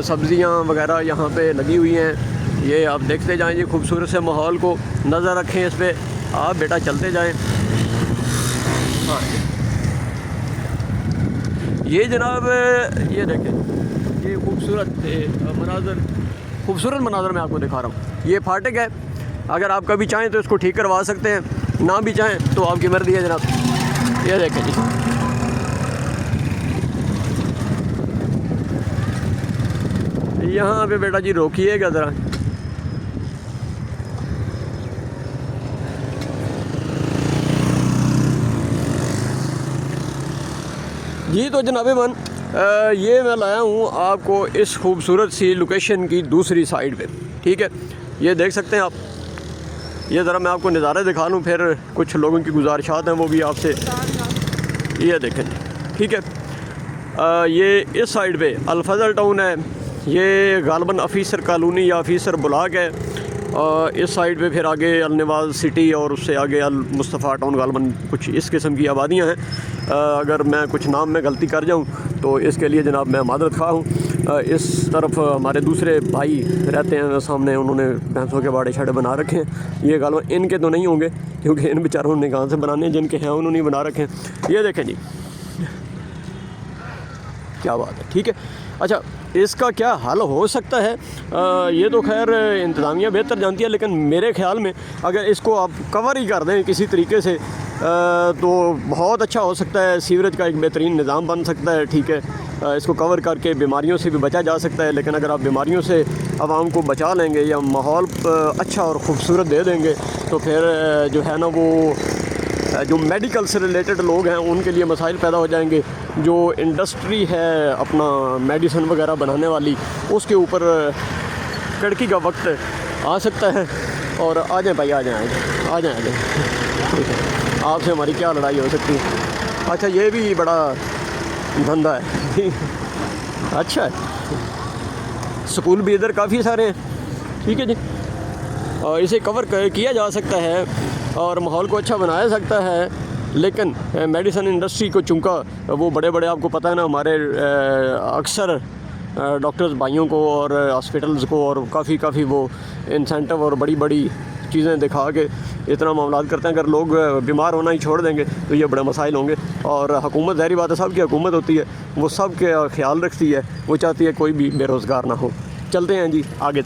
सब्ज़ियाँ वगैरह यहाँ पे लगी हुई हैं। ये आप देखते जाएँ जी, खूबसूरत से माहौल को नज़र रखें इस पर। आप बेटा चलते जाएँ। हाँ, ये जनाब, ये देखें, ये खूबसूरत मनाज़र मैं आपको दिखा रहा हूँ। ये फाटक है, अगर आप कभी चाहें तो इसको ठीक करवा सकते हैं, ना भी चाहें तो आपकी मर्ज़ी है जनाब। ये देखें जी, यहाँ पे बेटा जी रोकिएगा ज़रा। जी तो जनाबे मन, ये मैं लाया हूँ आपको इस खूबसूरत सी लोकेशन की दूसरी साइड पे। ठीक है, ये देख सकते हैं आप। ये ज़रा मैं आपको नज़ारे दिखा लूँ, फिर कुछ लोगों की गुजारिशात हैं वो भी आपसे। ये देखें, ठीक है, ये इस साइड पे अल-फज़ल टाउन है, ये गालबन ऑफिसर कॉलोनी या ऑफिसर ब्लॉक है। इस साइड पे फिर आगे अल-नवाज़ सिटी और उससे आगे अल-मुस्तफ़ा टाउन गालबन, कुछ इस किस्म की आबादियाँ हैं। अगर मैं कुछ नाम में गलती कर जाऊँ तो इसके लिए जनाब मैं मादरत खा हूँ। इस तरफ हमारे दूसरे भाई रहते हैं सामने, उन्होंने भैंसों के बाड़े छाड़े बना रखे हैं। ये गालबन इनके तो नहीं होंगे क्योंकि इन बेचारों ने कहाँ से बनाने, जिनके हैं उन्होंने बना रखे हैं। ये देखें जी, क्या बात है। ठीक है, अच्छा, इसका क्या हल हो सकता है, ये तो खैर इंतज़ामिया बेहतर जानती है, लेकिन मेरे ख़्याल में अगर इसको आप कवर ही कर दें किसी तरीके से तो बहुत अच्छा हो सकता है। सीवरेज का एक बेहतरीन निज़ाम बन सकता है। ठीक है, इसको कवर करके बीमारियों से भी बचा जा सकता है। लेकिन अगर आप बीमारियों से आवाम को बचा लेंगे या माहौल अच्छा और ख़ूबसूरत दे देंगे तो फिर जो है ना, वो जो मेडिकल से रिलेटेड लोग हैं उनके लिए मसाइल पैदा हो जाएंगे। जो इंडस्ट्री है अपना मेडिसिन वगैरह बनाने वाली, उसके ऊपर कड़की का वक्त आ सकता है। और आ जाएँ भाई, आ जाएँ। ठीक है, आपसे हमारी क्या लड़ाई हो सकती है। अच्छा, ये भी बड़ा धंधा है। अच्छा है, स्कूल भी इधर काफ़ी सारे हैं। ठीक है जी, और इसे कवर किया जा सकता है और माहौल को अच्छा बनाया सकता है। लेकिन मेडिसिन इंडस्ट्री को चूँकि वो बड़े बड़े, आपको पता है ना, हमारे अक्सर डॉक्टर्स भाइयों को और हॉस्पिटल्स को और काफ़ी वो इंसेंटिव और बड़ी बड़ी चीज़ें दिखा के इतना मामला करते हैं। अगर लोग बीमार होना ही छोड़ देंगे तो ये बड़े मसाइल होंगे। और हुकूमत, ज़ाहिर बात है, सब की हुकूमत होती है, वो सब के ख्याल रखती है, वो चाहती है कोई भी बेरोज़गार ना हो। चलते हैं जी आगे।